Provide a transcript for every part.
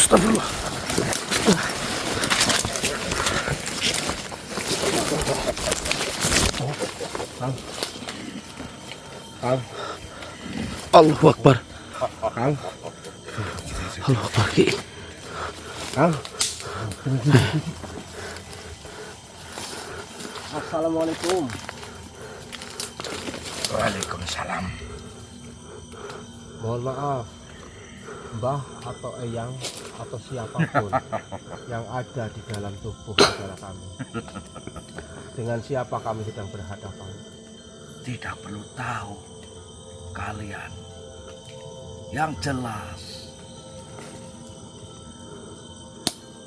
Astagfirullah. Kang, Allahu Akbar. Kang, Allahu Akbar, Ki. Kang. Assalamualaikum. Waalaikumsalam. Mohon maaf, Mbah atau Eyang atau siapapun yang ada di dalam tubuh saudara kami. Dengan siapa kami sedang berhadapan? Tidak perlu tahu kalian. Yang jelas,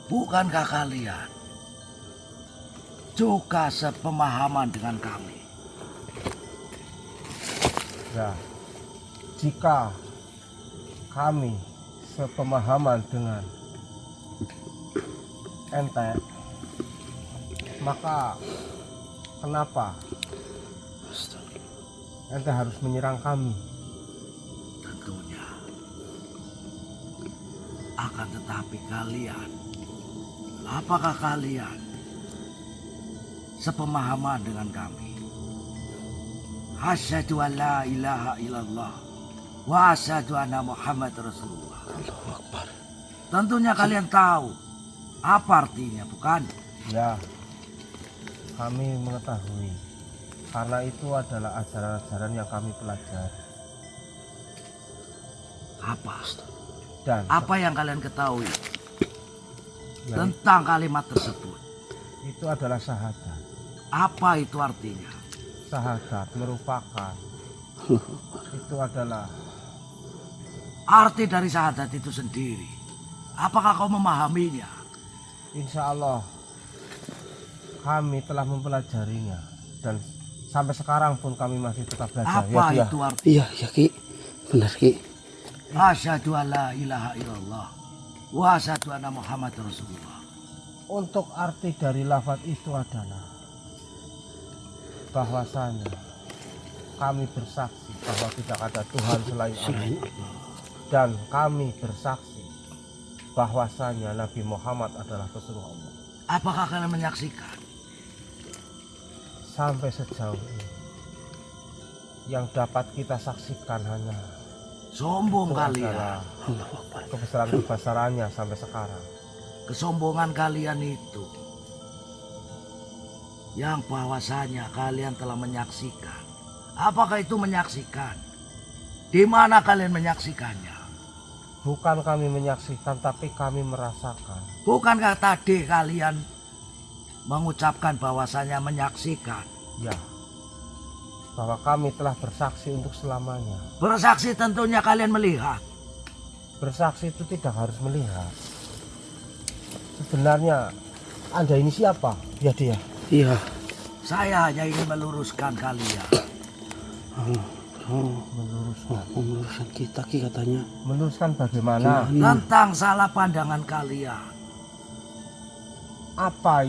bukankah kalian juga sepemahaman dengan kami? Ya, jika kami sepemahaman dengan ente, maka kenapa ente harus menyerang kami? Tentunya. Akan tetapi kalian, apakah kalian sepemahaman dengan kami? Asyhadu an la ilaha illallah wa asyhadu anna Muhammad Rasulullah. Allahu Akbar. Tentunya kalian tahu apa artinya, bukan? Ya, kami mengetahui. Karena itu adalah ajaran-ajaran yang kami pelajari. Apa? Dan Apa yang kalian ketahui ya, tentang kalimat tersebut? itu adalah syahadat. Apa itu artinya? Syahadat merupakan itu adalah Arti dari syahadat itu sendiri. Apakah kau memahaminya? insya Allah kami telah mempelajarinya dan sampai sekarang pun kami masih tetap belajar. Apa Ya, itu arti? Iya, ya, Ki. Benar, Ki. Asyhadu an la ilaha illallah wa asyhadu anna Muhammad Rasulullah. Untuk arti dari lafaz itu adalah bahwasanya kami bersaksi bahwa tidak ada Tuhan selain Allah, dan kami bersaksi bahwasanya Nabi Muhammad adalah pesuruh Allah. Apakah kalian menyaksikan? Sampai sejauh ini yang dapat kita saksikan hanya Sombong itu kalian. adalah Allahu Akbar. kebesaran-kebesarannya sampai sekarang. Kesombongan kalian itu yang bahwasanya kalian telah menyaksikan. Apakah itu menyaksikan? Di mana kalian menyaksikannya? Bukan kami menyaksikan, tapi kami merasakan. Bukankah tadi kalian mengucapkan bahwasanya menyaksikan? Ya, bahwa kami telah bersaksi untuk selamanya. Bersaksi tentunya kalian melihat. Bersaksi itu tidak harus melihat. Sebenarnya Anda ini siapa? Ya dia. Iya. Saya hanya ingin meluruskan kalian. Meluruskan kita, Ki, katanya. Meluruskan bagaimana? Tentang salah pandangan kalian. Apa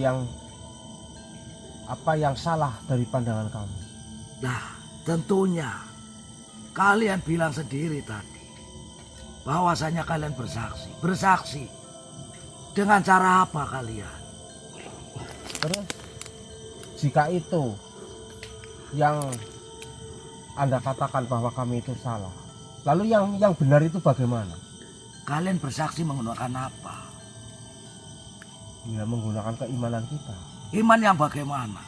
yang salah dari pandangan kami? Nah, tentunya kalian bilang sendiri tadi bahwasanya kalian bersaksi. Bersaksi dengan cara apa kalian? Terus jika itu yang Anda katakan bahwa kami itu salah, lalu yang benar itu bagaimana? Kalian bersaksi menggunakan apa? Ya, menggunakan keimanan kita. Iman yang bagaimana?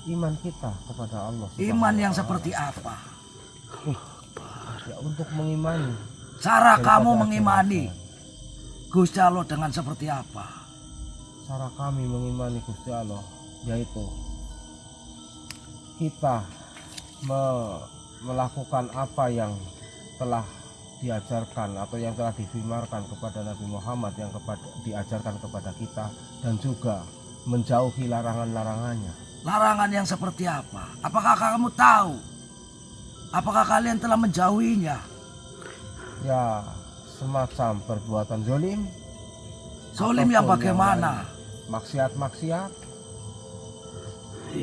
Iman kita kepada Allah. Iman yang Subhanahu wa seperti apa? ta'ala. Ya, untuk mengimani. Cara daripada kamu ajaran mengimani Tuhan. Gusti Allah dengan seperti apa? Cara kami mengimani Gusti Allah yaitu kita melakukan apa yang telah diajarkan atau yang telah difirmankan kepada Nabi Muhammad, yang diajarkan kepada kita, dan juga menjauhi larangan-larangannya. Larangan yang seperti apa? Apakah kamu tahu? Apakah kalian telah menjauhinya? Ya, semacam perbuatan zalim. Zolim yang ataupun bagaimana? lain. Maksiat-maksiat.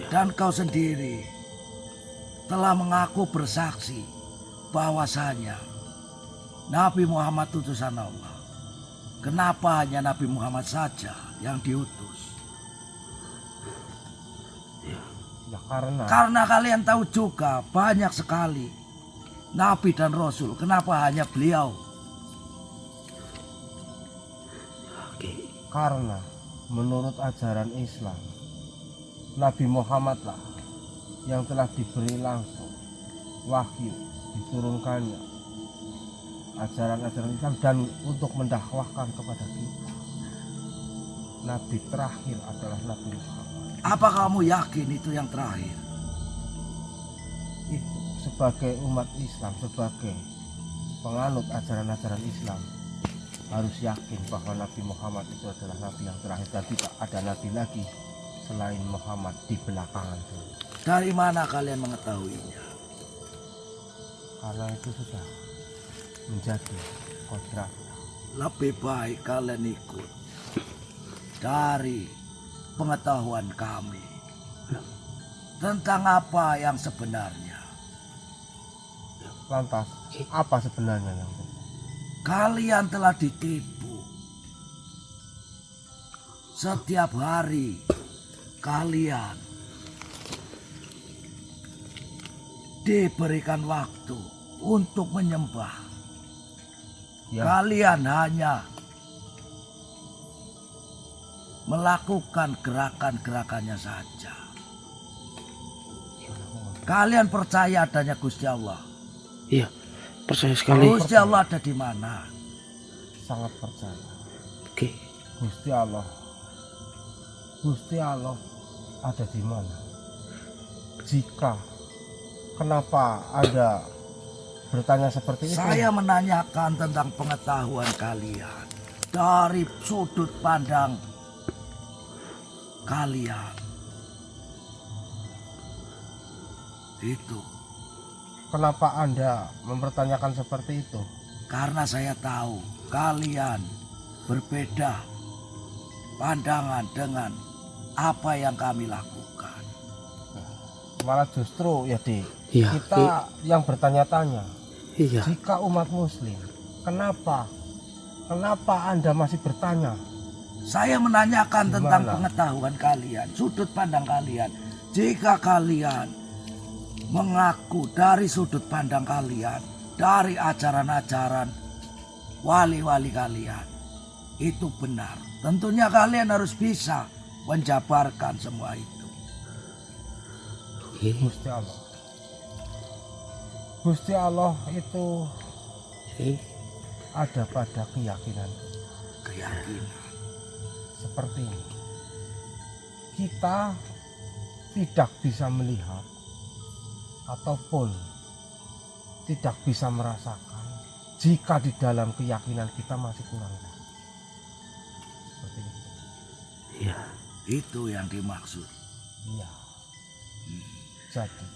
Dan kau sendiri telah mengaku bersaksi bahwasanya Nabi Muhammad utusan Allah. Kenapa hanya Nabi Muhammad saja yang diutus? Ya karena Karena kalian tahu juga banyak sekali Nabi dan Rasul. Kenapa hanya beliau? Oke. karena menurut ajaran Islam Nabi Muhammadlah yang telah diberi langsung wahyu diturunkannya ajaran-ajaran Islam dan untuk mendakwahkan kepada kita. Nabi terakhir adalah Nabi Muhammad. Apa kamu yakin itu yang terakhir? Itu sebagai umat Islam, sebagai penganut ajaran-ajaran Islam harus yakin bahwa Nabi Muhammad itu adalah Nabi yang terakhir dan tidak ada Nabi lagi selain Muhammad di belakangan dulu. Dari mana kalian mengetahuinya? Karena itu sudah menjadi kodrat. Lebih baik kalian ikut dari pengetahuan kami tentang apa yang sebenarnya. Lantas apa sebenarnya yang benar? Kalian telah ditipu. Setiap hari kalian diberikan waktu untuk menyembah. Ya, Kalian hanya melakukan gerakan-gerakannya saja. Kalian percaya adanya Gusti Allah? Iya, percaya sekali. Gusti Allah ada di mana? sangat percaya. Oke. Gusti Allah ada di mana? Jika kenapa Anda bertanya seperti itu? Saya menanyakan tentang pengetahuan kalian dari sudut pandang kalian. Itu Kenapa Anda mempertanyakan seperti itu? karena saya tahu kalian berbeda pandangan dengan apa yang kami lakukan. Malah justru ya Iya, kita yang bertanya-tanya. Iya. Jika umat muslim, kenapa Anda masih bertanya? Saya menanyakan tentang Gimana? pengetahuan kalian, sudut pandang kalian. Jika kalian mengaku dari sudut pandang kalian, dari ajaran-ajaran wali-wali kalian, itu benar. Tentunya kalian harus bisa menjabarkan semua itu. Oke. Gusti Allah itu Oke. ada pada keyakinan Keyakinan. seperti ini. Kita tidak bisa melihat ataupun tidak bisa merasakan jika di dalam keyakinan kita masih kurang. Seperti itu. Iya. Itu yang dimaksud. Iya. Jadi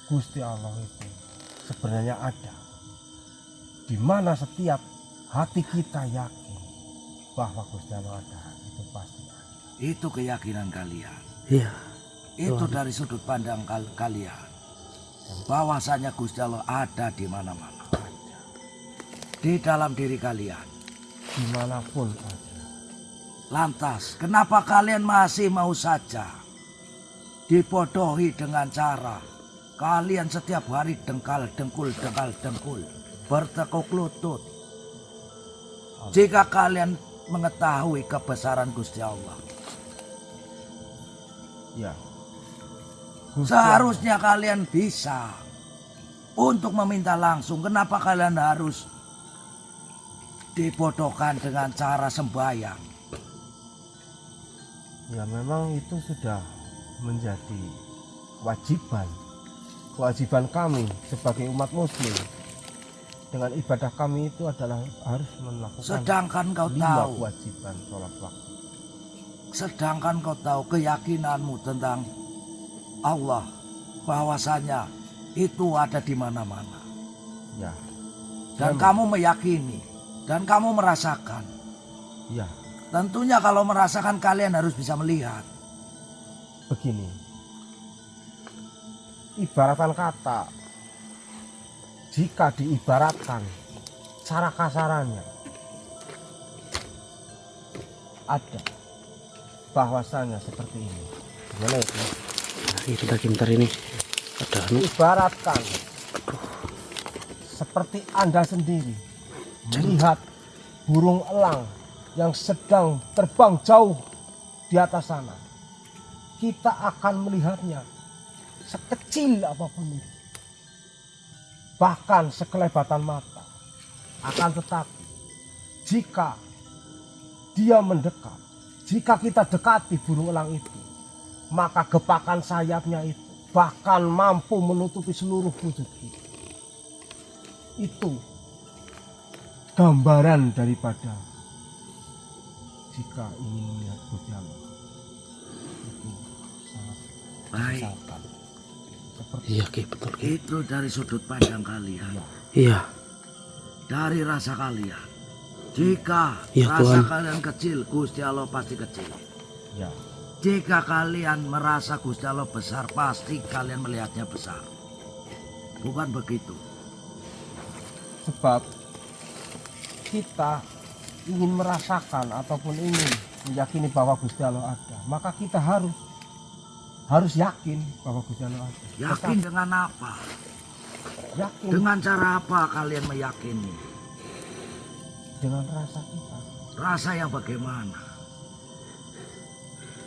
Gusti Allah itu sebenarnya ada di mana setiap hati kita yakin bahwa Gusti Allah ada, itu pasti ada. Itu keyakinan kalian. Iya. Itu dari sudut pandang kalian. Bahwasanya Gusti Allah ada di mana-mana. Di dalam diri kalian. Dimanapun ada. Lantas, kenapa kalian masih mau saja dibodohi dengan cara kalian setiap hari dengkal dengkul bertekuk lutut? Jika kalian mengetahui kebesaran Gusti Allah, Ya. seharusnya kalian bisa untuk meminta langsung. Kenapa kalian harus dibodohkan dengan cara sembahyang? Ya memang itu sudah menjadi kewajiban kami sebagai umat muslim. Dengan ibadah kami itu adalah harus melakukan Sedangkan kau 5 tahu, kewajiban sholat waktu. sedangkan kau tahu keyakinanmu tentang Allah, bahwasanya itu ada di mana-mana. Ya. Dan Memang. kamu meyakini, dan kamu merasakan. Ya, Tentunya kalau merasakan kalian harus bisa melihat. begini. Ibaratan kata, jika diibaratkan cara kasarannya, ada bahwasanya seperti ini. Gimana itu? Nah, itu lagi bentar ini. Ada anu. Ibaratkan seperti Anda sendiri melihat burung elang yang sedang terbang jauh di atas sana. Kita akan melihatnya sekecil apapun itu, bahkan sekelebatan mata. Akan tetapi jika dia mendekat, jika kita dekati burung elang itu, maka gepakan sayapnya itu bahkan mampu menutupi seluruh wujud kita. Itu gambaran daripada jika ingin melihat Gusti Allah itu sangat Baik, menyesalkan. Seperti Iya Ki, betul Ki. itu dari sudut pandang kalian, Iya. dari rasa kalian. Jika Ya, rasa Tuhan. kalian kecil, Gusti Allah pasti kecil. ya, Jika kalian merasa Gusti Allah besar, pasti kalian melihatnya besar. Bukan begitu. sebab kita ingin merasakan ataupun ingin meyakini bahwa Gusti Allah ada, maka kita harus yakin bahwa Gusti Allah ada. Yakin dengan apa? Yakin Dengan cara apa kalian meyakini? dengan rasa kita. Rasa yang bagaimana?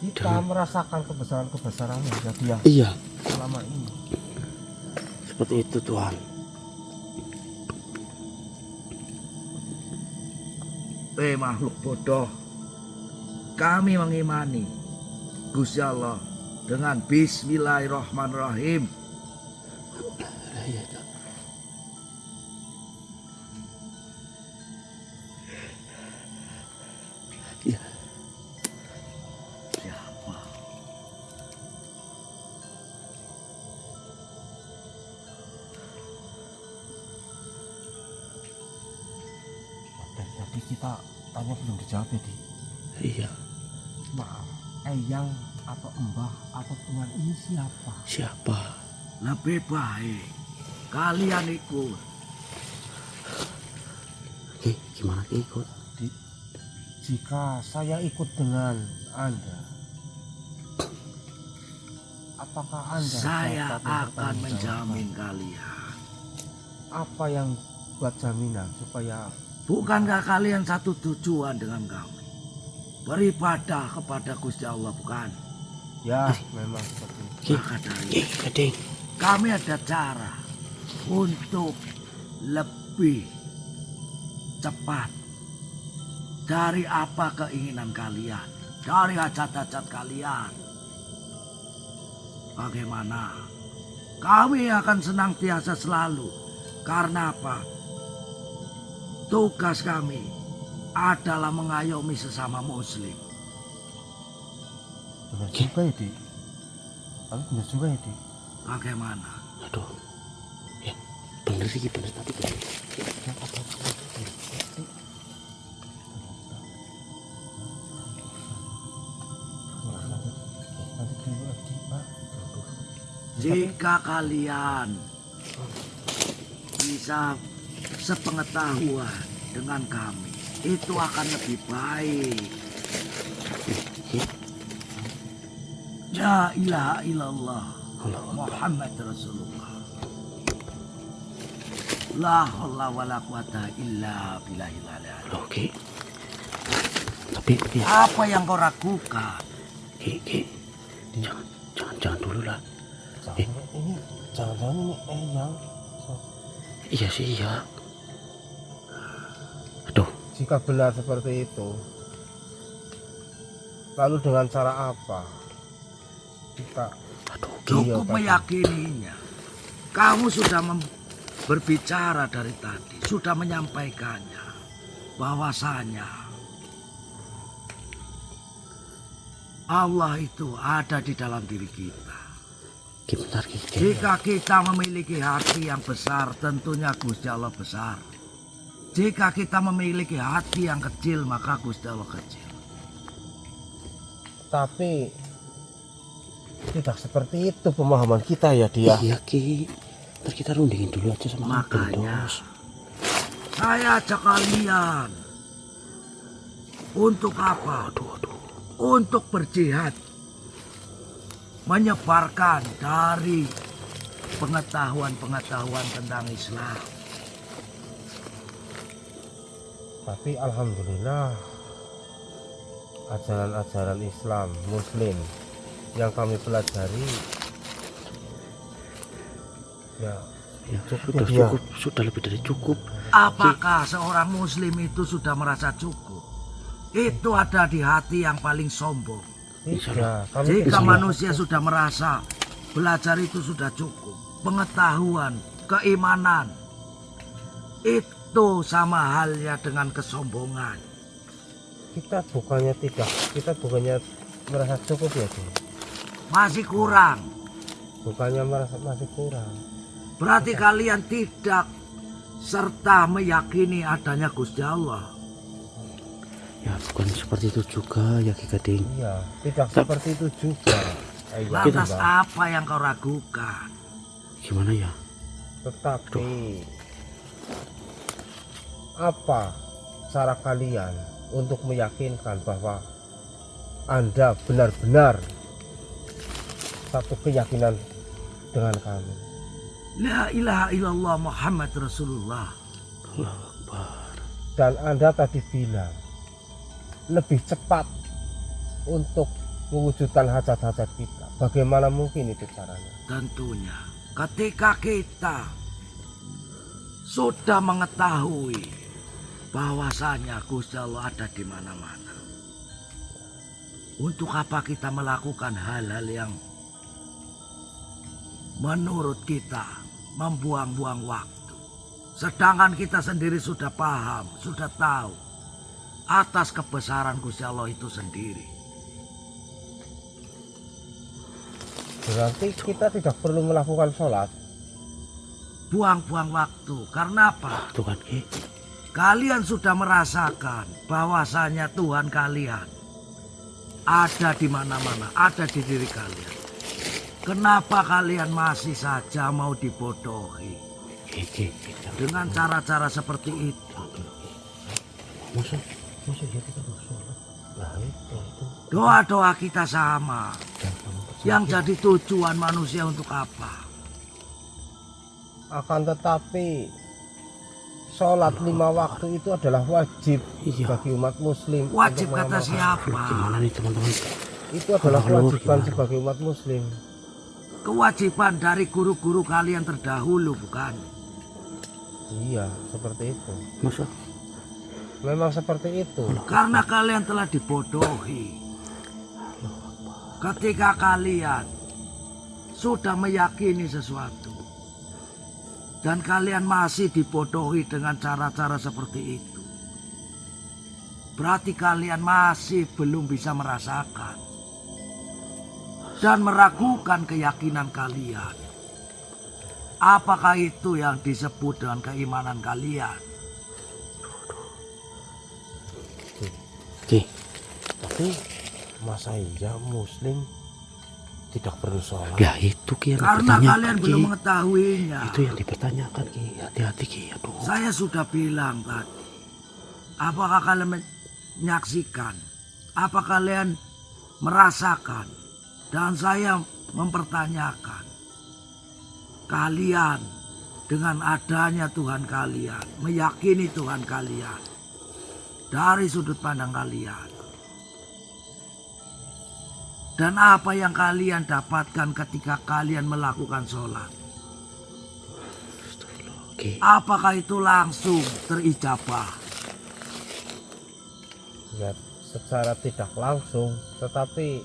Kita merasakan kebesaran-kebesarannya jadi yang Iya. selama ini. Seperti itu Tuhan. Makhluk bodoh, kami mengimani Gusti Allah dengan Bismillahirrahmanirrahim. Iya, Tuhan. Iya. Siapa? Dan tadi kita tanya belum dijawab ya, Di. Iya. Maaf, Eyang atau Mbah atau Tuhan ini siapa? Siapa? Lebih baik kalian ikut. Ki, gimana Ki ikut? Jika saya ikut dengan Anda, apakah Anda Saya dapat akan mempertanggungjawabkan menjamin kalian. apa yang buat jaminan supaya Bukankah kalian satu tujuan dengan kami? Beribadah kepada Gusti Allah, bukan? ya memang seperti itu. Ki, Maka dari Ki, itu, Gading. kami ada cara untuk lebih cepat dari apa keinginan kalian, dari hajat-hajat kalian. Bagaimana? Kami akan senantiasa selalu. Karena apa? Tugas kami adalah mengayomi sesama muslim. Benar juga ya, Di. Tapi benar juga ya, Di. Bagaimana? Aduh. Ya, bener sih Ki, bener tapi bener. Jika kalian bisa sepengetahuan dengan kami, itu akan lebih baik. La ilaha illallah Muhammad Rasulullah. La haula wala quwata illa billahil aliyil. Oke. Tapi Ki, Apa yang kau ragukan? Ki. Jangan dulu lah. Jangan-jangan ini Eyang. Iya sih, iya. Aduh, Jika benar seperti itu, lalu dengan cara apa kita aduh Ki. Cukup meyakininya. Kamu sudah berbicara dari tadi, sudah menyampaikannya bahwasanya Allah itu ada di dalam diri kita. Ki, bentar Ki. Jika kita memiliki hati yang besar, tentunya Gusti Allah besar. Jika kita memiliki hati yang kecil, maka Gusti Allah kecil. tapi tidak seperti itu pemahaman kita ya, dia. Iya Ki. Ntar kita rundingin dulu aja sama Kang Makanya Bendos. saya ajak kalian Untuk apa? Untuk berjihad. Menyebarkan dari pengetahuan-pengetahuan tentang Islam. Tapi alhamdulillah ajaran-ajaran Islam Muslim yang kami pelajari ya Sudah lebih dari cukup. Apakah seorang muslim itu sudah merasa cukup? Itu ada di hati yang paling sombong. tidak. Kami Jika tidak. manusia sudah merasa belajar itu sudah cukup, pengetahuan, keimanan, itu sama halnya dengan kesombongan. kita bukannya merasa cukup ya, Ji. Masih kurang. Bukannya merasa masih kurang. Berarti kalian tidak serta meyakini adanya Gusti Allah. Ya bukan seperti itu juga ya Ki Gading. Iya, tidak seperti itu juga. Lantas apa yang kau ragukan? Gimana ya? Tetapi apa cara kalian untuk meyakinkan bahwa Anda benar-benar satu keyakinan dengan kami? La ilaha illallah Muhammad Rasulullah. Allahu Akbar. Dan Anda tadi bilang lebih cepat untuk mewujudkan hajat-hajat kita. Bagaimana mungkin itu caranya? Tentunya ketika kita sudah mengetahui bahwasanya Gusti Allah ada di mana-mana. Untuk apa kita melakukan hal-hal yang menurut kita membuang-buang waktu? Sedangkan kita sendiri sudah paham, sudah tahu atas kebesaran Gusti Allah itu sendiri. Berarti kita tidak perlu melakukan sholat. Buang-buang waktu. Karena apa? Tuh kan Ki. Kalian sudah merasakan bahwasanya Tuhan kalian ada di mana-mana, ada di diri kalian. Kenapa kalian masih saja mau dibodohi dengan cara-cara seperti itu? Masa ya kita mau sholat? Nah itu. Doa-doa kita sama. Yang jadi tujuan manusia untuk apa? Akan tetapi sholat 5 waktu itu adalah wajib bagi umat muslim. Wajib untuk kata mengamalkan. siapa? Gimana nih teman-teman? Itu adalah Lur, kewajiban gimana? sebagai umat muslim. Kewajiban dari guru-guru kalian terdahulu, bukan? Iya, seperti itu. Masa? Memang seperti itu. Karena kalian telah dibodohi. Ketika kalian sudah meyakini sesuatu dan kalian masih dibodohi dengan cara-cara seperti itu, berarti kalian masih belum bisa merasakan dan meragukan keyakinan kalian. Apakah itu yang disebut dengan keimanan kalian? Ki. Tapi masa iya muslim tidak perlu sholat? Ya itu Ki yang Karena dipertanyakan, kalian Ki. belum mengetahuinya. Itu yang dipertanyakan Ki. Hati-hati Ki. Aduh. Saya sudah bilang tadi. Apakah kalian menyaksikan? Apa kalian merasakan? Dan saya mempertanyakan. Kalian dengan adanya Tuhan kalian, meyakini Tuhan kalian dari sudut pandang kalian. Dan apa yang kalian dapatkan ketika kalian melakukan sholat? Ki. Apakah itu langsung terijabah? Ya, secara tidak langsung, tetapi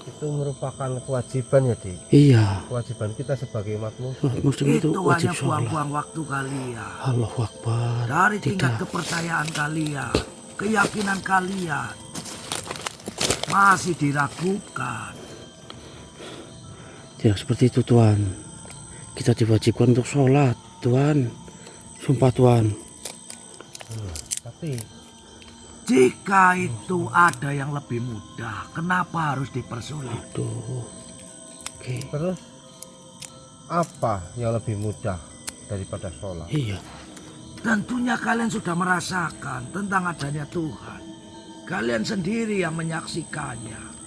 itu merupakan kewajiban ya, Di. Iya. Kewajiban kita sebagai umat muslim. Muslim itu Itu wajib hanya sholat. buang-buang waktu kalian. Allahu Akbar. Dari tingkat Tidak. kepercayaan kalian, keyakinan kalian masih diragukan. Tidak seperti itu Tuhan. Kita diwajibkan untuk sholat Tuhan. Sumpah Tuhan. Tapi Jika itu ada yang lebih mudah, kenapa harus dipersulit? Aduh. Oke. terus apa yang lebih mudah daripada sholat? Iya. Tentunya kalian sudah merasakan tentang adanya Tuhan. Kalian sendiri yang menyaksikannya.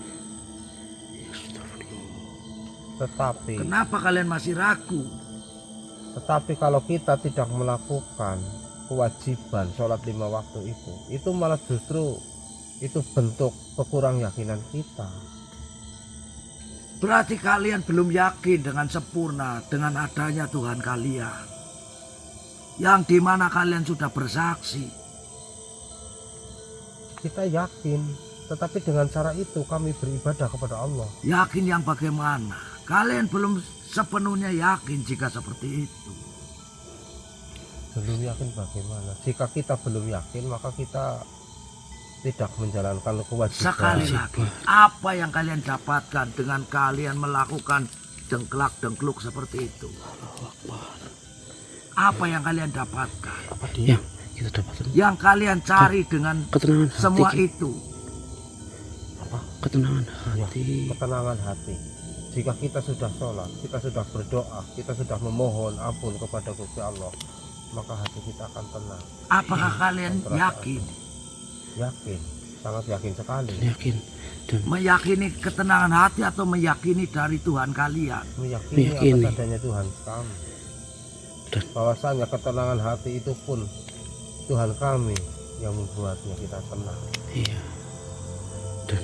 Kenapa kalian masih ragu? Tetapi kalau kita tidak melakukan kewajiban sholat 5 waktu itu malah justru itu bentuk kekurang yakinan kita. Berarti kalian belum yakin dengan sempurna dengan adanya Tuhan kalian. Yang dimana kalian sudah bersaksi. Kita yakin, tetapi dengan cara itu kami beribadah kepada Allah. Yakin yang bagaimana? Kalian belum sepenuhnya yakin jika seperti itu. Belum yakin bagaimana? Jika kita belum yakin, maka kita tidak menjalankan kewajiban. Sekali lagi, apa yang kalian dapatkan dengan kalian melakukan dengklak-dengkluk seperti itu? Apa yang kalian dapatkan? Yang kita dapatkan. Yang kalian cari dengan Ketenangan hati. semua itu? Ketenangan Ya, hati. ketenangan hati. Jika kita sudah sholat, kita sudah berdoa, kita sudah memohon ampun kepada Gusti Allah, maka hati kita akan tenang. Apakah kalian yakin? Yakin, sangat yakin sekali. Yakin dan Meyakini ketenangan hati atau meyakini dari Tuhan kalian? Meyakini Meyakini. atas adanya Tuhan kami. Dan- Bahwasanya ketenangan hati itu pun Tuhan kami yang membuatnya kita tenang. iya. Dan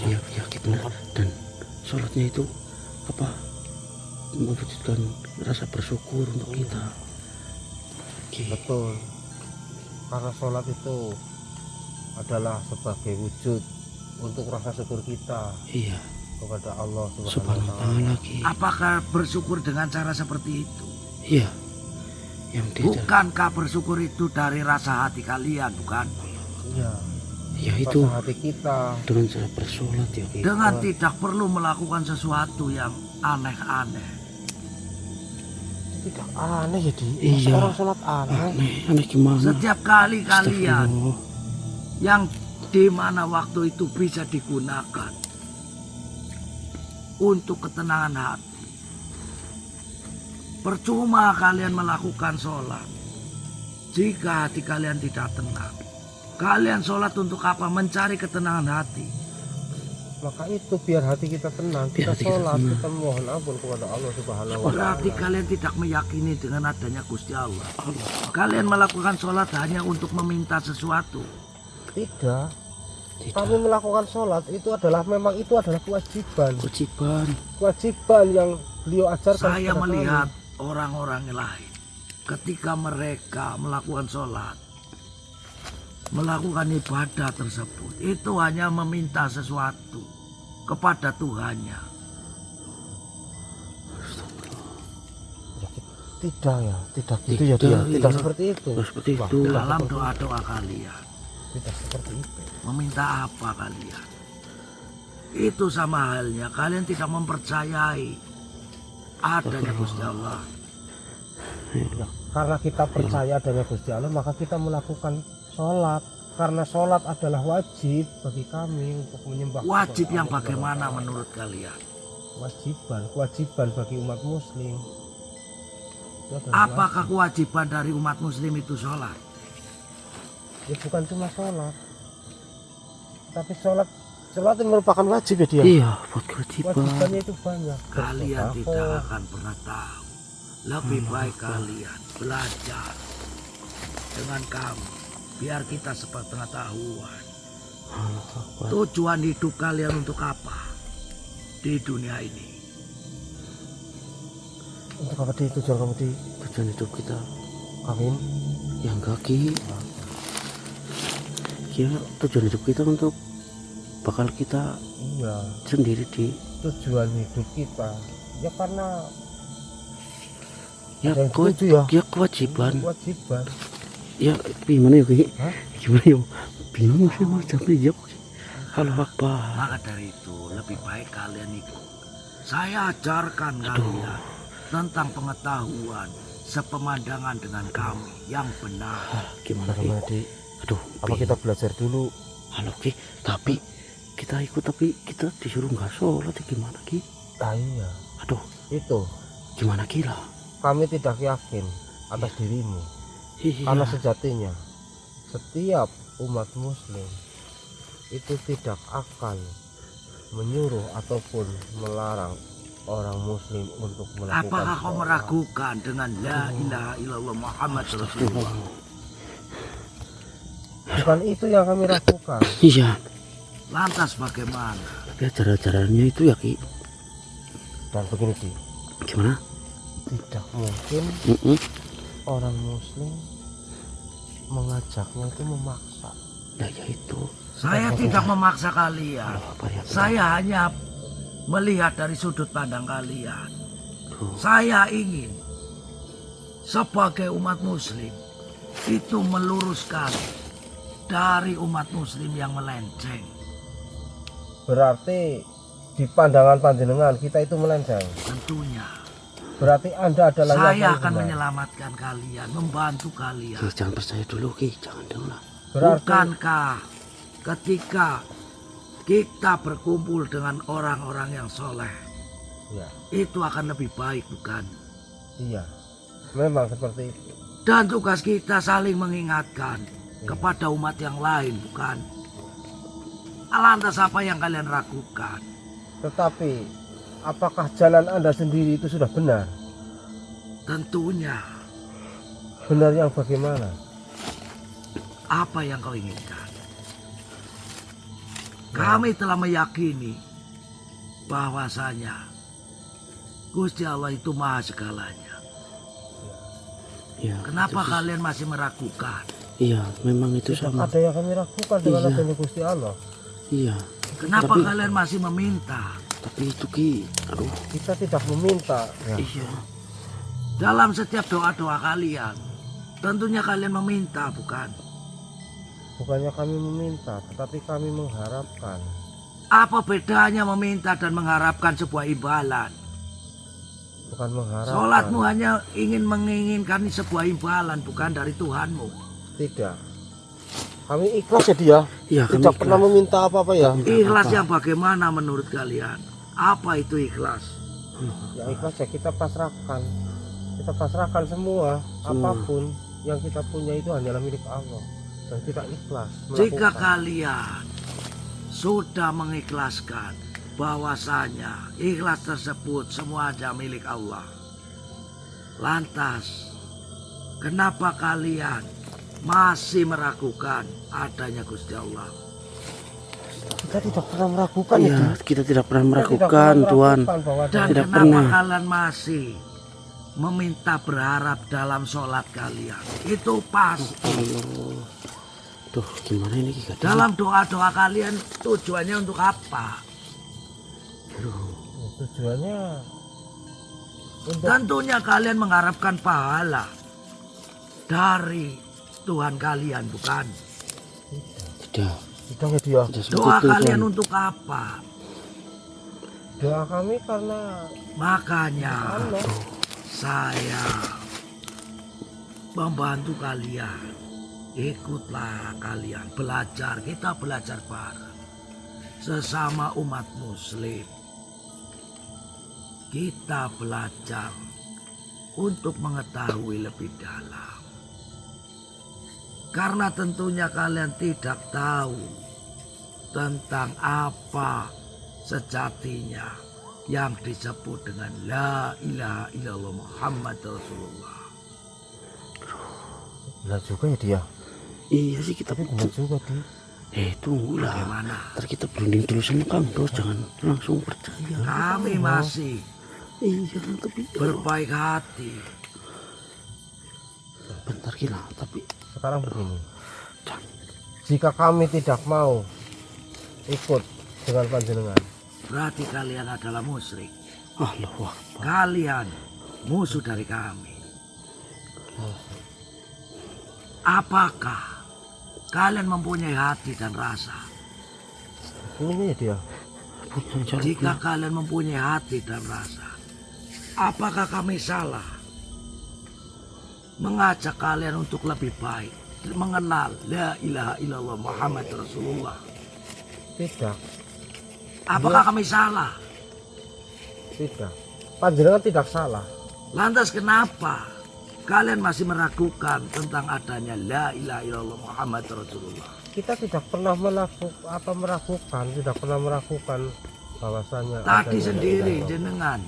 ya yakin dan sholatnya itu apa? Mewujudkan rasa bersyukur untuk kita. Oke. Betul. Karena sholat itu adalah sebagai wujud untuk rasa syukur kita Iya. kepada Allah Subhanahu Subhanahu wa wa Ta'ala. ta'ala lagi. Apakah bersyukur dengan cara seperti itu? Iya. Yang tidak. Bukankah bersyukur itu dari rasa hati kalian, bukan? Iya, Ya itu rasa hati kita. dengan cara bersolat ya gitu. Dengan tidak perlu melakukan sesuatu yang aneh-aneh. Tidak aneh jadi. Iya. Orang sholat aneh. Aneh gimana? Setiap kali kalian Astagfirullah. yang di mana waktu itu bisa digunakan untuk ketenangan hati. Percuma kalian melakukan sholat jika hati kalian tidak tenang. Kalian sholat untuk apa? Mencari ketenangan hati. Maka itu biar hati kita tenang, Biar kita hati kita sholat, tenang. kita mohon ampun kepada Allah Subhanahu wa Berarti Ta'ala. kalian tidak meyakini dengan adanya Gusti Allah. Kalian melakukan sholat hanya untuk meminta sesuatu. Tidak. Tidak. Kami melakukan sholat itu adalah memang itu adalah kewajiban. Kewajiban. Yang beliau ajarkan Saya kepada melihat kami. orang-orang lain ketika mereka melakukan sholat, melakukan ibadah tersebut, itu hanya meminta sesuatu kepada Tuhannya. Tidak ya, tidak gitu ya dia. Tidak iya. seperti itu. Oh, seperti Wah, itu. tidak Dalam seperti doa-doa kalian, Tidak seperti itu. meminta apa kalian? Itu sama halnya kalian tidak mempercayai adanya Gusti Allah. Ya, karena kita percaya adanya Gusti Allah, maka kita melakukan sholat. Karena sholat adalah wajib bagi kami untuk menyembah. Wajib kepada yang Allah bagaimana SWT. menurut kalian? Kewajiban bagi umat Muslim. Itu adalah Apakah wajib. kewajiban dari umat Muslim itu sholat? Ya bukan cuma sholat, tapi sholat itu merupakan wajib ya dia. Iya, buat kewajiban. Wajibannya itu banyak. Kalian Bersedekah. tidak akan pernah tahu. Lebih baik kalian belajar dengan kami, biar kita sepengetahuan. Tujuan hidup kalian untuk apa di dunia ini? Untuk apa di tujuan kamu di Tujuan hidup kita kawin? yang kaki. Kira tujuan hidup kita untuk bakal kita Iya, sendiri di tujuan hidup kita. Ya karena ya, ada yang setuju ya. ya kewajiban. Kewajiban. Ya gimana ya Ki? Hah? Gimana ya? Bingung sih mau jawab. Halo Akbar. Maka dari itu lebih baik kalian ikut. Saya ajarkan kalian tentang pengetahuan sepemandangan dengan kami yang benar. Gimana Ki? Bagaimana di? Aduh, Apa kita belajar dulu? halo Ki, tapi kita ikut tapi kita disuruh nggak sholat ya gimana Ki? Ah, iya. Aduh, Itu gimana Ki lah? kami tidak yakin atas dirimu. Iya. Karena sejatinya setiap umat Muslim itu tidak akan menyuruh ataupun melarang orang muslim untuk melakukan Apakah kau sholat. meragukan dengan la ilaha illallah Muhammad Rasulullah? Bukan itu yang kami ragukan. Iya, Lantas bagaimana? tapi ajaran-ajarannya itu ya Ki. Dan begini Ki, Gimana? tidak mungkin Mm-mm. orang muslim mengajaknya itu memaksa. Nah ya itu. Saya tidak memaksa kalian. Apa ya? Saya hanya melihat dari sudut pandang kalian. Oh. Saya ingin sebagai umat muslim itu meluruskan dari umat muslim yang melenceng. Berarti di pandangan panjenengan kita itu melenceng. Tentunya Berarti Anda adalah yang saya paling akan benar. menyelamatkan kalian, membantu kalian. Ki, jangan percaya dulu Ki, jangan dong lah. Berarti Bukankah ketika kita berkumpul dengan orang-orang yang soleh, ya, itu akan lebih baik, bukan? iya. Memang seperti itu. Dan tugas kita saling mengingatkan kepada umat yang lain, bukan? Lantas apa yang kalian ragukan? Tetapi apakah jalan Anda sendiri itu sudah benar? Tentunya Benar yang bagaimana? apa yang kau inginkan. Kami telah meyakini bahwasanya Gusti Allah itu maha segalanya. Ya. Kenapa kalian masih meragukan? Iya, memang itu Tidak sama. ada yang kami ragukan dengan Iya. adanya Gusti Allah. Iya. Kenapa Tapi- kalian masih meminta? Tapi itu Ki, aduh. Kita tidak meminta. Ya. Iya. Dalam setiap doa-doa kalian, tentunya kalian meminta, bukan? Bukannya kami meminta, tetapi kami mengharapkan. Apa bedanya meminta dan mengharapkan sebuah imbalan? Bukan mengharapkan. Sholatmu hanya ingin menginginkan sebuah imbalan, bukan dari Tuhanmu. Tidak. Kami ikhlas ya dia. Iya, kami Tidak pernah ikhlas. meminta apa-apa ya. Ikhlas yang bagaimana menurut kalian? Apa itu ikhlas? Ya ikhlas ya kita pasrahkan. Kita pasrahkan semua. Apapun yang kita punya itu hanyalah milik Allah. Dan kita ikhlas Jika melakukan. kalian sudah mengikhlaskan bahwasanya ikhlas tersebut semua ada milik Allah, lantas kenapa kalian masih meragukan adanya Gusti Allah? Kita tidak pernah meragukan Iya, itu. kita tidak pernah Kita tidak meragukan, pernah Tuhan. meragukan bahwa Dan Tidak kenapa pernah. kalian masih meminta berharap dalam sholat kalian? Itu pasti. Allah. Duh, gimana ini Ki? Gadis? Dalam doa-doa kalian tujuannya untuk apa? Aduh. tujuannya untuk Tentunya kalian mengharapkan pahala dari Tuhan kalian, bukan? Tidak. tidak ya dia. Tidak seperti Doa itu, kalian Tuhan. untuk apa? Doa kami karena Makanya Allah. saya membantu kalian. Ikutlah kalian belajar, kita belajar bareng. Sesama umat muslim. Kita belajar untuk mengetahui lebih dalam. Karena tentunya kalian tidak tahu tentang apa sejatinya yang disebut dengan la ilaha illallah Muhammad Rasulullah. Benar juga ya dia. Iya sih, kita Tapi benar juga dia. tunggulah. Bagaimana? Ntar kita berunding dulu sama Kang Dos, jangan langsung percaya. Kami masih Iya, tapi berbaik hati. bentar gila, tapi Sekarang begini. jangan. Jika kami tidak mau ikut dengan panjenengan, Berarti kalian adalah musyrik. Allah Akbar. Kalian musuh dari kami. Apakah kalian mempunyai hati dan rasa? ini ya dia. Bukan jalan. Jika kalian mempunyai hati dan rasa, apakah kami salah mengajak kalian untuk lebih baik, mengenal la ilaha illallah Muhammad Rasulullah? Tidak, Apakah kami salah? tidak. Panjenengan tidak salah. Lantas kenapa kalian masih meragukan tentang adanya la ilaha illallah Muhammad Rasulullah. Kita tidak pernah meragukan, tidak pernah meragukan bahwasanya Tadi adanya sendiri la ilaha jenengan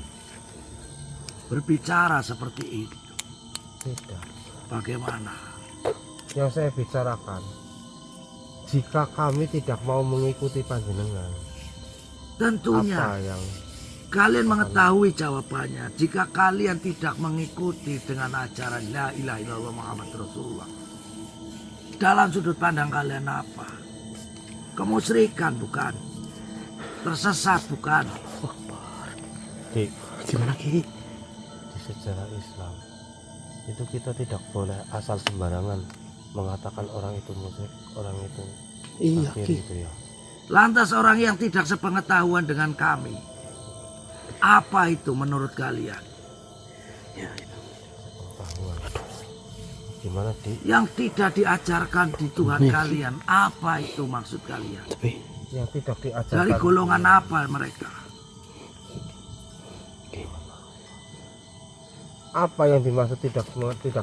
berbicara seperti itu. illallah. Tidak. Bagaimana? Yang saya bicarakan, jika kami tidak mau mengikuti panjenengan, Tentunya apa yang kalian mengetahui jawabannya jika kalian tidak mengikuti dengan ajaran la ilaha illallah Muhammad Rasulullah. Dalam sudut pandang kalian apa? Kemusyrikan bukan? Tersesat bukan? di Gimana Ki? sejarah Islam itu kita tidak boleh asal sembarangan mengatakan orang itu musyrik, orang itu Iya kafir Ki. gitu ya. Lantas orang yang tidak sepengetahuan dengan kami, apa itu menurut kalian? Ya, Pengetahuan. Gimana di Yang tidak diajarkan di Tuhan Nih. kalian, apa itu maksud kalian? tapi yang tidak diajarkan Dari golongan apa mereka? apa yang dimaksud tidak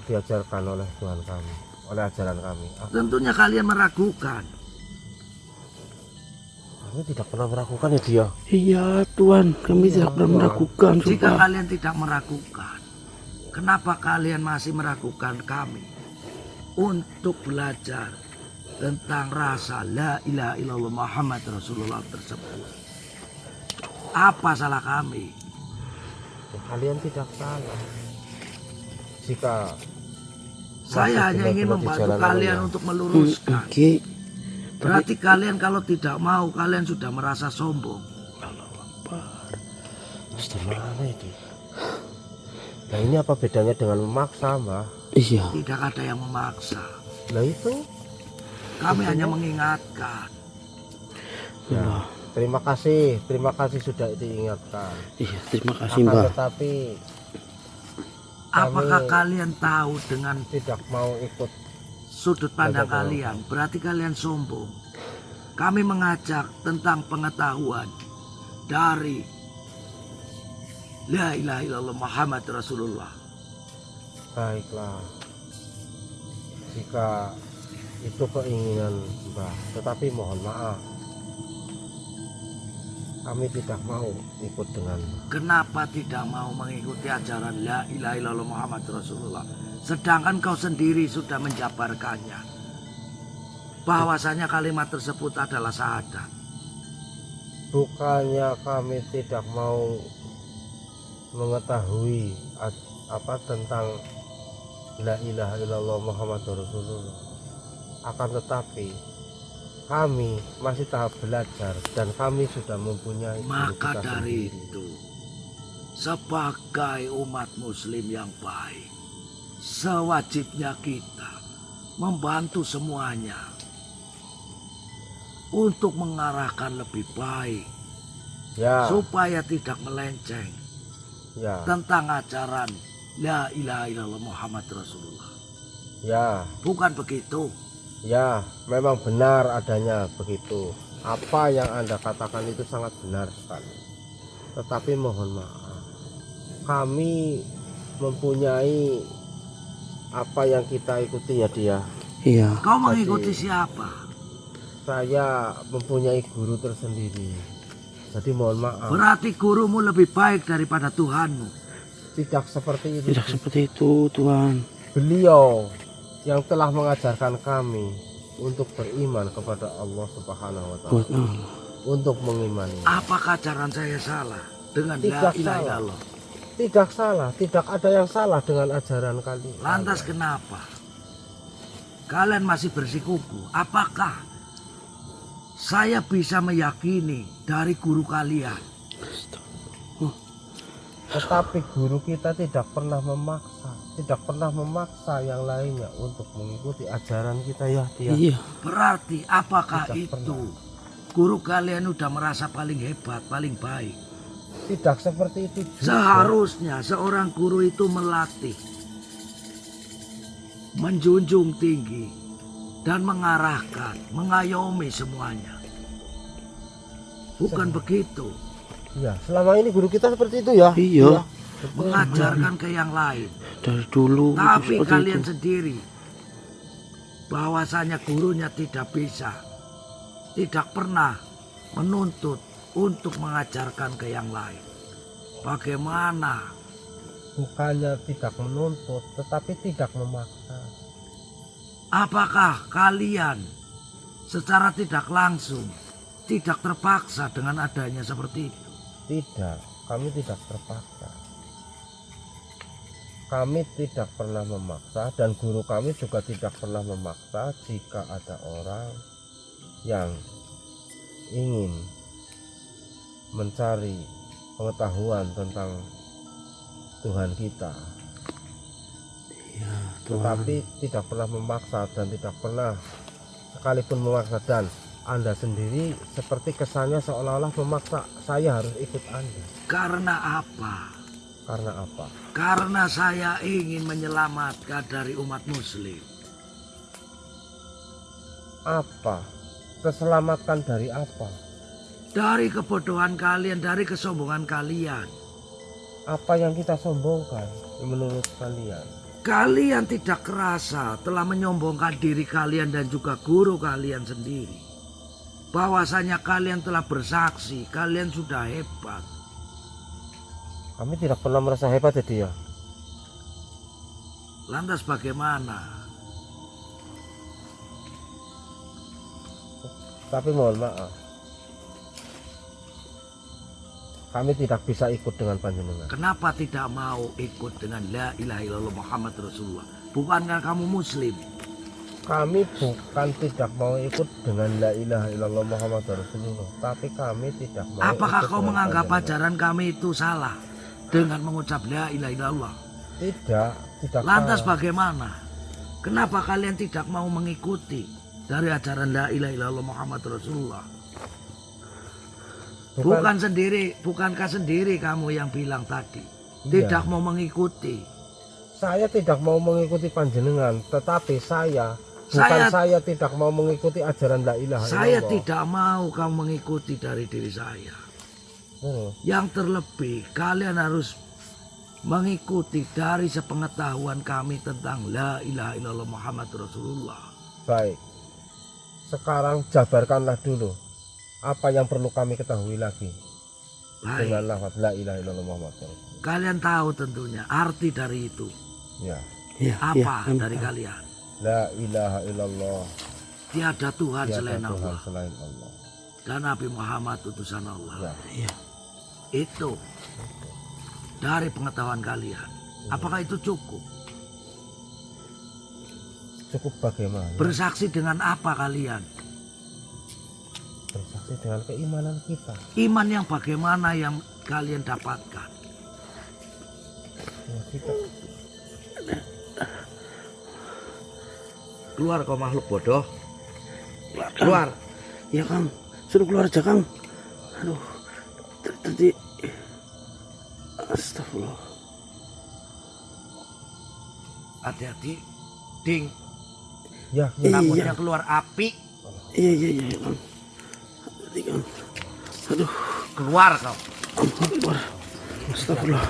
diajarkan oleh Tuhan kami, oleh ajaran kami? Tentunya kalian meragukan. Kami tidak pernah meragukan ya dia. iya Tuhan, kami tidak pernah meragukan. Jika Sumpah. kalian tidak meragukan, kenapa kalian masih meragukan kami untuk belajar tentang rasa la ilaha illallah Muhammad Rasulullah tersebut? Apa salah kami? Ya, kalian tidak salah. Jika Saya hanya ingin membantu kalian untuk meluruskan. Ki. Berarti kalian kalau tidak mau, kalian sudah merasa sombong. Gimana itu? Nah ini apa bedanya dengan memaksa, Mbah? Iya. Tidak ada yang memaksa. Nah itu Kami hanya mengingatkan. ya. Terima kasih sudah diingatkan. Iya, terima kasih Akan Mbak. tetapi Apakah Kami- kalian tahu dengan tidak mau ikut. sudut pandang Betul. kalian? Berarti kalian sombong. Kami mengajak tentang pengetahuan dari la ilaha illallah Muhammad Rasulullah. Baiklah, jika itu keinginan Mbah, tetapi mohon maaf, kami tidak mau ikut dengan Kenapa tidak mau mengikuti ajaran la ilaha illallah Muhammad Rasulullah? Sedangkan kau sendiri sudah menjabarkannya. Bahwasanya kalimat tersebut adalah syahadat. bukannya kami tidak mau mengetahui apa tentang la ilaha illallah Muhammad Rasulullah, akan tetapi kami masih tahap belajar dan kami sudah mempunyai guru Maka kita dari sendiri. itu, sebagai umat muslim yang baik, sewajibnya kita membantu semuanya untuk mengarahkan lebih baik Ya, supaya tidak melenceng ya, tentang ajaran la ilaha illallah Muhammad Rasulullah. ya, Bukan begitu? ya, memang benar adanya begitu. Apa yang Anda katakan itu sangat benar sekali. Tetapi mohon maaf, kami mempunyai apa yang kita ikuti ya dia. Iya. Kau mengikuti siapa? Saya mempunyai guru tersendiri. Jadi mohon maaf, Berarti gurumu lebih baik daripada Tuhanmu. tidak seperti itu. Tidak seperti itu Tuhan. Beliau yang telah mengajarkan kami untuk beriman kepada Allah Subhanahu wa taala, Buat Allah. untuk mengimani. Apakah ajaran saya salah dengan la Tidak ilaha salah. illallah? Tidak salah, tidak ada yang salah dengan ajaran kalian. Lantas kenapa kalian masih bersikuku? Apakah saya bisa meyakini dari guru kalian? Tetapi guru kita tidak pernah memaksa yang lainnya untuk mengikuti ajaran kita ya dia. Iya. Berarti apakah Tidak itu guru kalian udah merasa paling hebat, paling baik? Tidak seperti itu juga. Seharusnya seorang guru itu melatih, menjunjung tinggi, dan mengarahkan, mengayomi semuanya. Bukan begitu. Ya, selama ini guru kita seperti itu ya. Iya. mengajarkan ke yang lain. Dari dulu itu Tapi seperti kalian itu. sendiri bahwasanya gurunya tidak bisa, tidak pernah menuntut untuk mengajarkan ke yang lain. Bagaimana? Bukannya tidak menuntut, tetapi tidak memaksa. Apakah kalian secara tidak langsung tidak terpaksa dengan adanya seperti itu? Tidak, kami tidak terpaksa. Kami tidak pernah memaksa dan guru kami juga tidak pernah memaksa jika ada orang yang ingin mencari pengetahuan tentang Tuhan kita. Ya, Tuhan. Tetapi tidak pernah memaksa dan tidak pernah sekalipun memaksa, dan Anda sendiri seperti kesannya seolah-olah memaksa saya harus ikut Anda. Karena apa? Karena apa? Karena saya ingin menyelamatkan dari umat muslim. Apa? Keselamatan dari apa? Dari kebodohan kalian, dari kesombongan kalian. Apa yang kita sombongkan menurut kalian? Kalian tidak kerasa telah menyombongkan diri kalian dan juga guru kalian sendiri. Bahwasanya kalian telah bersaksi, kalian sudah hebat. Kami tidak pernah merasa hebat ya dia. Lantas bagaimana? Tapi mohon maaf, kami tidak bisa ikut dengan panjenengan. Kenapa tidak mau ikut dengan la ilaha illallah Muhammad Rasulullah? Bukankah kamu muslim? Kami bukan tidak mau ikut dengan la ilaha illallah Muhammad Rasulullah, tapi kami tidak mau. Apakah ikut kau dengan menganggap panjenengan. ajaran kami itu salah dengan mengucap la ilaha illallah? Tidak Lantas salah. bagaimana? Kenapa kalian tidak mau mengikuti dari ajaran la ilaha illallah Muhammad Rasulullah? Bukankah sendiri kamu yang bilang tadi Iya. tidak mau mengikuti? Saya tidak mau mengikuti panjenengan, tetapi saya tidak mau mengikuti ajaran la ilaha Saya illallah. tidak mau kamu mengikuti dari diri saya. Yang terlebih kalian harus mengikuti dari sepengetahuan kami tentang la ilaha illallah Muhammad Rasulullah. Baik. Sekarang jabarkanlah dulu apa yang perlu kami ketahui lagi dengan Baik, lafaz la ilaha illallah Muhammad Rasulullah. kalian tahu tentunya arti dari itu. Ya. Ya, Apa ya, dari kalian? La ilaha illallah. Tiada Tuhan Tiada selain Tuhan Allah selain Allah. dan Nabi Muhammad utusan Allah. Ya. ya. Itu dari pengetahuan kalian. Apakah itu cukup? Cukup bagaimana? Bersaksi dengan apa kalian? Bersaksi dengan keimanan kita. Iman yang bagaimana yang kalian dapatkan? Ya, kita Keluar kau makhluk bodoh. Keluar. Ya Kang, suruh keluar aja Kang. Aduh, tadi astagfirullah. Hati-hati. Ding. ya, Takutnya keluar api. Iya Kang. Tadi Kang. Aduh, Keluar kau. keluar. Astagfirullah.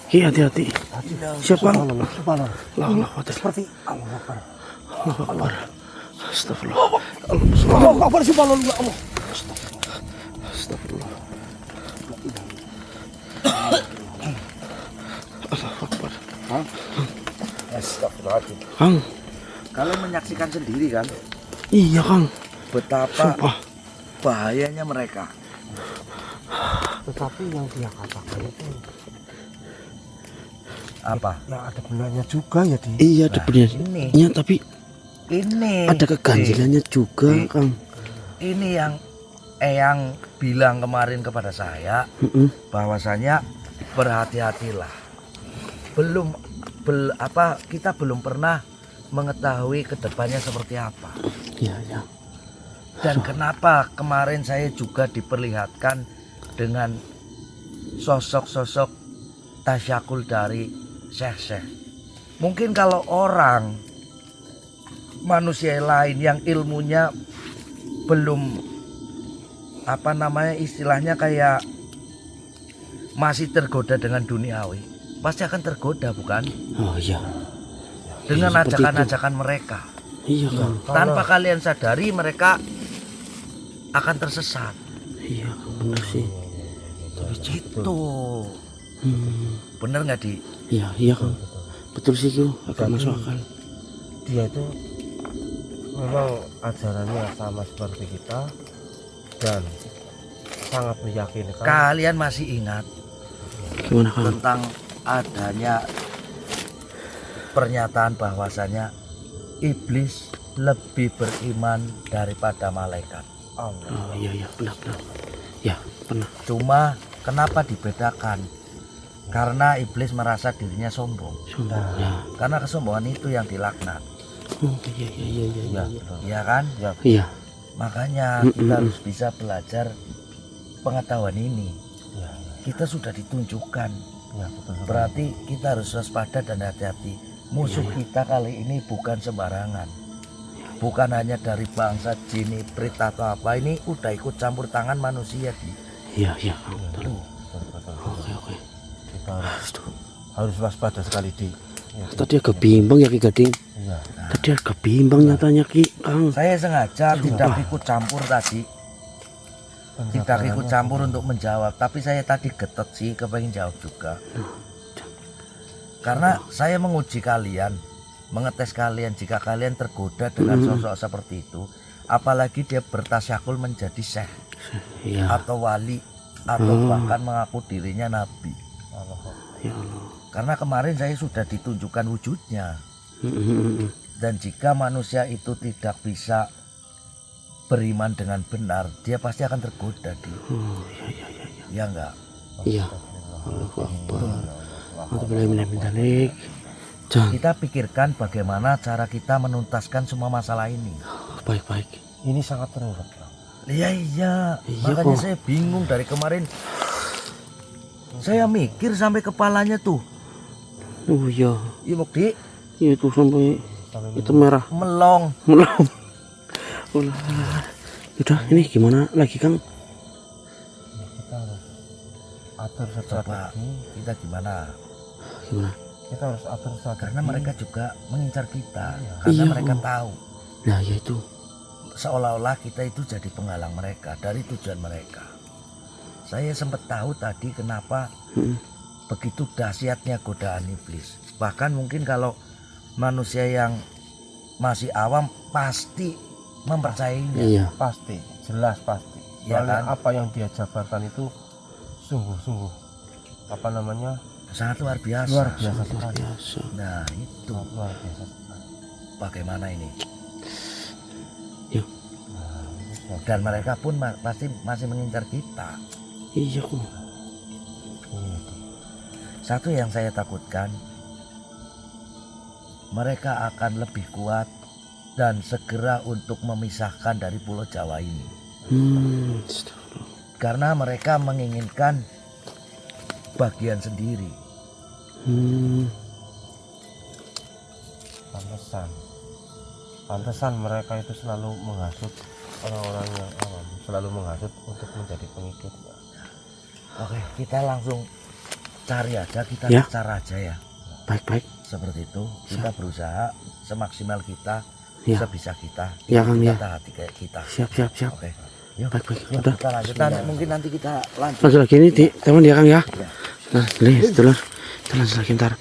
Iya, hati-hati. Siapa? Subhanallah. Allah Akbar. Seperti Allah Akbar. Allah Akbar. Astagfirullah. Allah Akbar, subhanallah ya Allah. Astagfirullah. Allah Akbar. Astagfirullahaladzim. Kang. Kalian menyaksikan sendiri kan Iya Kang. betapa Sumpah. bahayanya mereka. Tetapi yang dia katakan itu Apa? ya ada benarnya juga ya di. Iya, ada ini. benarnya, tapi Ini ada keganjilannya juga Kang. Ini yang Eyang bilang kemarin kepada saya, bahwasanya berhati-hatilah. Kita belum pernah mengetahui kedepannya seperti apa. Iya. Dan kenapa kemarin saya juga diperlihatkan dengan sosok-sosok tasyakul dari syekh-syekh. Mungkin kalau orang manusia lain yang ilmunya belum istilahnya kayak masih tergoda dengan duniawi, pasti akan tergoda, bukan? Oh iya. Dengan seperti itu. ajakan-ajakan mereka. Iya Kang. Tanpa kalian sadari mereka akan tersesat. Iya bener sih. Tapi Gitu. Bener nggak, Di? iya Kang. Betul sih Kyu, agak Berarti masuk akal. dia itu memang ajarannya sama seperti kita dan sangat meyakinkan. Kalian masih ingat Gimana Kang? tentang adanya pernyataan bahwasanya iblis lebih beriman daripada malaikat. Allah. Oh iya benar. Ya pernah. Cuma kenapa dibedakan? Karena iblis merasa dirinya sombong. Sombong ya. Karena kesombongan itu yang dilaknat. Oh iya. Ya, betul. Iya kan? Ya, Iya. Makanya kita harus bisa belajar pengetahuan ini. ya, Kita sudah ditunjukkan. ya, betul. Berarti kita harus waspada dan hati-hati. Musuh kita kali ini bukan sembarangan. Bukan hanya dari bangsa jin, ibrit atau apa. Ini udah ikut campur tangan manusia. Iya Kang. Betul. Tuh. Betul. Oke. Kita harus waspada sekali di. Ya, Tadi agak bimbang ya Ki Gading. ya. Tadi agak bimbang nyatanya Ki Kang. Saya sengaja tidak ikut campur tadi. Tidak ikut campur untuk menjawab. Tapi saya tadi getet sih, kepengen jawab juga. Karena saya menguji kalian, mengetes kalian jika kalian tergoda dengan sosok seperti itu. Apalagi dia bertasyakul menjadi syekh Iya. atau wali atau bahkan mengaku dirinya nabi. Ya Allah. Karena kemarin saya sudah ditunjukkan wujudnya. Mm. Dan jika manusia itu tidak bisa beriman dengan benar, dia pasti akan tergoda. Oh iya. Ya enggak? Iya. Allahu Akbar. Alhamdulillah. Jangan. Kita pikirkan bagaimana cara kita menuntaskan semua masalah ini. Baik. Ini sangat berat. Iya. Iya, Makanya kok. saya bingung dari kemarin. Saya mikir sampai kepalanya tuh. Oh iya. Iya Mukdi, Iya tuh sampai itu merah. melong. Melom. Ulah. Udah ini gimana lagi Kang? Kita harus atur Coba strategi. kita gimana? Gimana? Kita harus atur strategi. Karena mereka juga mengincar kita. Karena Iya, mereka oh. tahu. Nah ya itu. Seolah-olah kita itu jadi penghalang mereka dari tujuan mereka. Saya sempat tahu tadi kenapa begitu dahsyatnya godaan iblis. Bahkan mungkin kalau manusia yang masih awam pasti mempercayainya. Iya. Pasti, jelas pasti. Ya Soalnya kan? apa yang dia jabarkan itu sungguh-sungguh apa namanya Sangat luar biasa. luar biasa sekali. Biasa. Nah itu Luar biasa sekali. bagaimana ini. Ya. Dan mereka pun pasti masih mengincar kita. Iya kok. Iya. Satu yang saya takutkan, mereka akan lebih kuat dan segera untuk memisahkan dari Pulau Jawa ini. Astagfirullah. Karena mereka menginginkan bagian sendiri. Pantesan mereka itu selalu menghasut orang-orang yang awam, selalu menghasut untuk menjadi pengikutnya. Oke, kita langsung cari aja, kita Ya. kejar aja ya. Baik. Seperti itu, kita berusaha semaksimal kita, Ya. sebisa kita. Ya, Kang, ya. Kita hati kayak kita. Siap. Oke, yuk. Baik. Yuk, Udah. kita lanjut. Mungkin nanti kita lanjut. Lagi ini di teman ya Kang ya. Ya. Nah, ini sedulur. Kita lanjut lagi ntar.